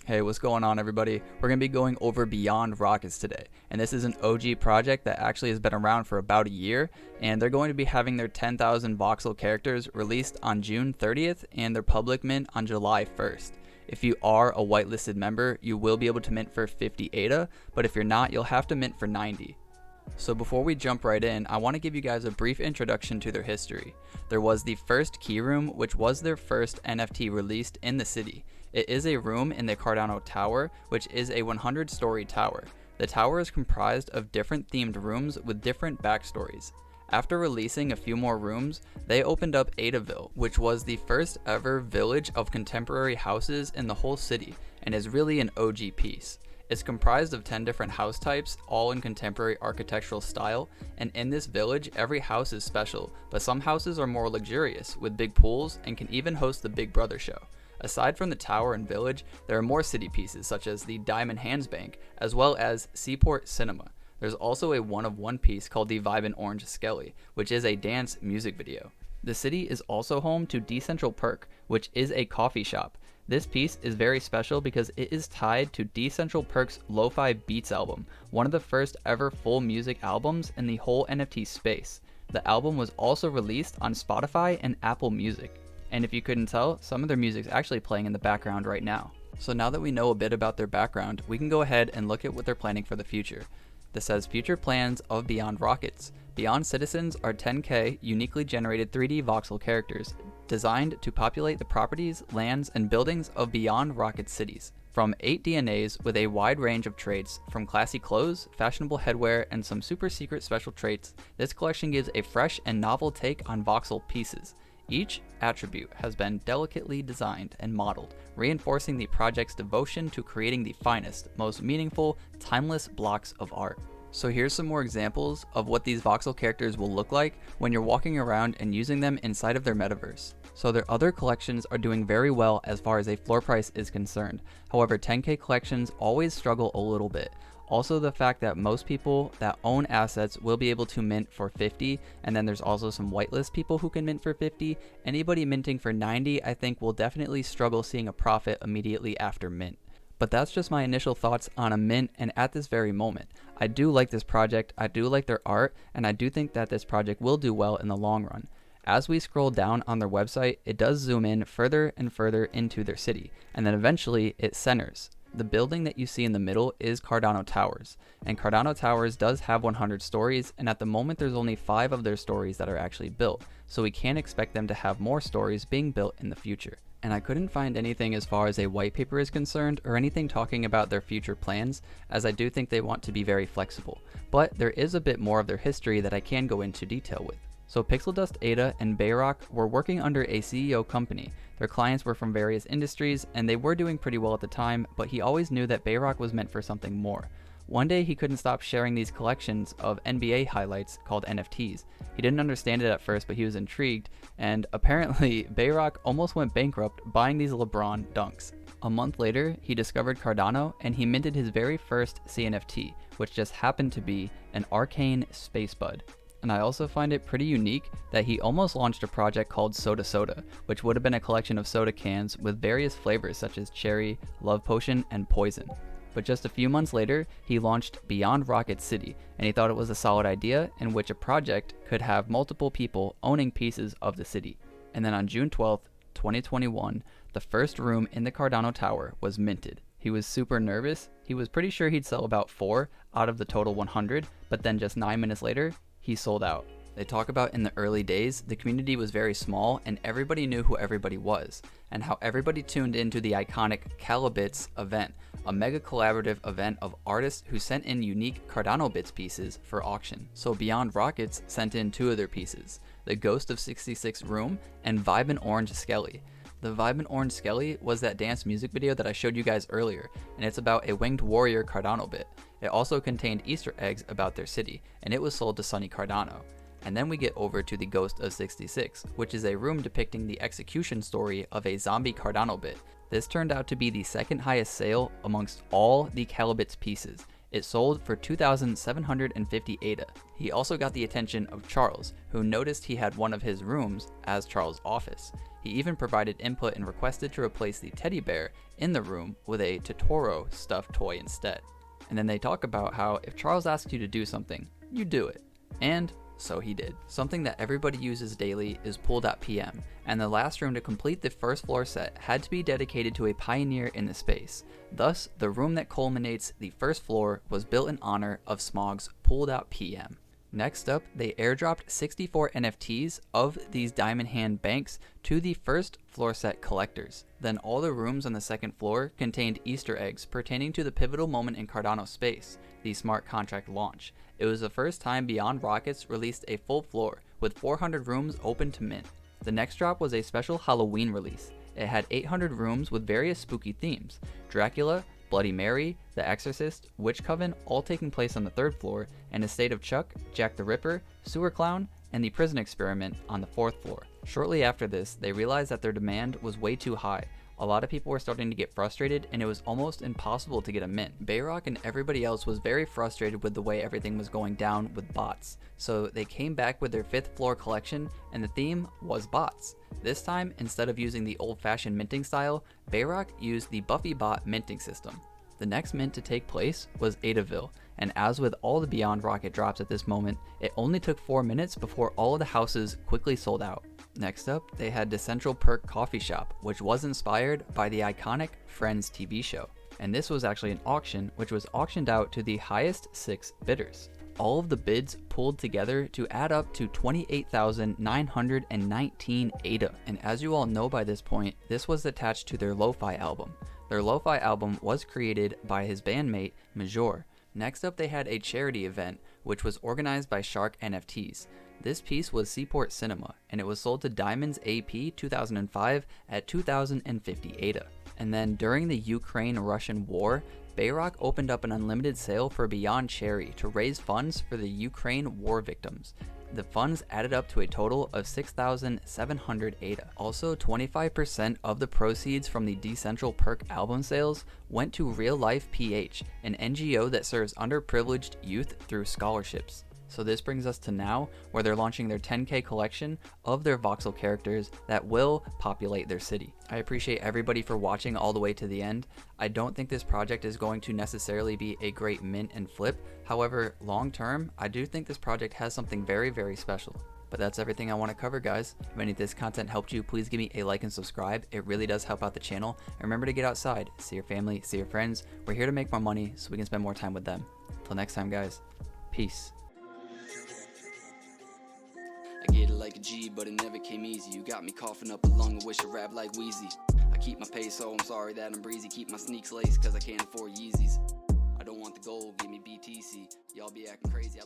Hey, what's going on, everybody? We're going to be going over Beyond Rockets today, and this is an OG project that actually has been around for about a year, and they're going to be having their 10,000 voxel characters released on June 30th and their public mint on July 1st. If you are a whitelisted member, you will be able to mint for 50 ADA, but if you're not, you'll have to mint for 90. So before we jump right in, I want to give you guys a brief introduction to their history. There was the first key room, which was their first NFT released in the city. It is a room in the Cardano Tower, which is a 100-story tower. The tower is comprised of different themed rooms with different backstories. After releasing a few more rooms, they opened up Adaville, which was the first ever village of contemporary houses in the whole city, and is really an OG piece. It's comprised of 10 different house types, all in contemporary architectural style, and in this village, every house is special, but some houses are more luxurious, with big pools, and can even host the Big Brother show. Aside from the tower and village, there are more city pieces such as the Diamond Hands Bank, as well as Seaport Cinema. There's also a one-of-one piece called the Vibe and Orange Skelly, which is a dance music video. The city is also home to Decentral Perk, which is a coffee shop. This piece is very special because it is tied to Decentral Perk's Lo-Fi Beats album, one of the first ever full music albums in the whole NFT space. The album was also released on Spotify and Apple Music. And if you couldn't tell, some of their music is actually playing in the background right now. So now that we know a bit about their background, we can go ahead and look at what they're planning for the future. This says future plans of Beyond Rockets. Beyond Citizens are 10K uniquely generated 3D voxel characters designed to populate the properties, lands, and buildings of Beyond Rockets cities. From 8 DNAs with a wide range of traits, from classy clothes, fashionable headwear, and some super secret special traits, this collection gives a fresh and novel take on voxel pieces. Each attribute has been delicately designed and modeled, reinforcing the project's devotion to creating the finest, most meaningful, timeless blocks of art. So here's some more examples of what these voxel characters will look like when you're walking around and using them inside of their metaverse. So their other collections are doing very well as far as a floor price is concerned. However, 10K collections always struggle a little bit. Also, the fact that most people that own assets will be able to mint for 50, and then there's also some whitelist people who can mint for 50. Anybody minting for 90, I think, will definitely struggle seeing a profit immediately after mint. But that's just my initial thoughts on a mint, and at this very moment. I do like this project, I do like their art, and I do think that this project will do well in the long run. As we scroll down on their website, it does zoom in further and further into their city, and then eventually it centers. The building that you see in the middle is Cardano Towers, and Cardano Towers does have 100 stories, and at the moment there's only 5 of their stories that are actually built, so we can't expect them to have more stories being built in the future. And I couldn't find anything as far as a white paper is concerned, or anything talking about their future plans, as I do think they want to be very flexible, but there is a bit more of their history that I can go into detail with. So Pixel Dust Ada and Bayrock were working under a CEO company. Their clients were from various industries, and they were doing pretty well at the time, but he always knew that Bayrock was meant for something more. One day he couldn't stop sharing these collections of NBA highlights called NFTs. He didn't understand it at first, but he was intrigued, and apparently Bayrock almost went bankrupt buying these LeBron dunks. A month later, he discovered Cardano, and he minted his very first CNFT, which just happened to be an arcane space bud. And I also find it pretty unique that he almost launched a project called Soda Soda, which would have been a collection of soda cans with various flavors such as cherry, love potion, and poison. But just a few months later, he launched Beyond Rocket City, and he thought it was a solid idea in which a project could have multiple people owning pieces of the city. And then on June 12th, 2021, the first room in the Cardano Tower was minted. He was super nervous. He was pretty sure he'd sell about 4 out of the total 100, but then just 9 minutes later, he sold out. They talk about in the early days, the community was very small and everybody knew who everybody was, and how everybody tuned into the iconic Calibits event, a mega collaborative event of artists who sent in unique Cardano Bits pieces for auction. So Beyond Rockets sent in 2 of their pieces, the Ghost of 66 Room and Vibe and Orange Skelly. The Vibe and Orange Skelly was that dance music video that I showed you guys earlier, and it's about a winged warrior Cardano bit. It also contained Easter eggs about their city, and it was sold to Sunny Cardano. And then we get over to the Ghost of 66, which is a room depicting the execution story of a zombie Cardano bit. This turned out to be the second highest sale amongst all the Calibits pieces. It sold for 2,750 ADA. He also got the attention of Charles, who noticed he had one of his rooms as Charles' office. He even provided input and requested to replace the teddy bear in the room with a Totoro stuffed toy instead. And then they talk about how if Charles asks you to do something, you do it. And so he did. Something that everybody uses daily is Pool.pm, and the last room to complete the first floor set had to be dedicated to a pioneer in the space. Thus, the room that culminates the first floor was built in honor of Smog's Pool.pm. Next up, they airdropped 64 NFTs of these Diamond Hand banks to the first floor set collectors. Then all the rooms on the second floor contained Easter eggs pertaining to the pivotal moment in Cardano space, the smart contract launch. It was the first time Beyond Rockets released a full floor, with 400 rooms open to mint. The next drop was a special Halloween release. It had 800 rooms with various spooky themes: Dracula, Bloody Mary, The Exorcist, Witch Coven, all taking place on the third floor, and Estate of Chuck, Jack the Ripper, Sewer Clown, and the Prison Experiment on the fourth floor. Shortly after this, they realized that their demand was way too high. A lot of people were starting to get frustrated, and it was almost impossible to get a mint. Bayrock and everybody else was very frustrated with the way everything was going down with bots, so they came back with their fifth floor collection, and the theme was bots. This time, instead of using the old-fashioned minting style, Bayrock used the Buffy bot minting system. The next mint to take place was Adaville, and as with all the Beyond Rocket drops at this moment, it only took 4 minutes before all of the houses quickly sold out. Next up, they had Decentral Perk Coffee Shop, which was inspired by the iconic Friends TV show. And this was actually an auction, which was auctioned out to the highest 6 bidders. All of the bids pulled together to add up to 28,919 ADA. And as you all know by this point, this was attached to their lo-fi album. Their lo-fi album was created by his bandmate, Major. Next up, they had a charity event, which was organized by Shark NFTs. This piece was Seaport Cinema, and it was sold to Diamonds AP 2005 at 2,050 ADA. And then during the Ukraine-Russian war, Bayrock opened up an unlimited sale for Beyond Cherry to raise funds for the Ukraine war victims. The funds added up to a total of 6,700 ADA. Also, 25% of the proceeds from the Decentral Perk album sales went to Real Life PH, an NGO that serves underprivileged youth through scholarships. So this brings us to now, where they're launching their 10K collection of their voxel characters that will populate their city. I appreciate everybody for watching all the way to the end. I don't think this project is going to necessarily be a great mint and flip. However, long term, I do think this project has something very, very special. But that's everything I want to cover, guys. If any of this content helped you, please give me a like and subscribe. It really does help out the channel. And remember to get outside, see your family, see your friends. We're here to make more money so we can spend more time with them. Till next time, guys. Peace. I get it like a G, but it never came easy. You got me coughing up a lung, I wish I rap like Wheezy. I keep my pace, so I'm sorry that I'm breezy. Keep my sneaks laced, cause I can't afford Yeezys. I don't want the gold, give me BTC. Y'all be acting crazy.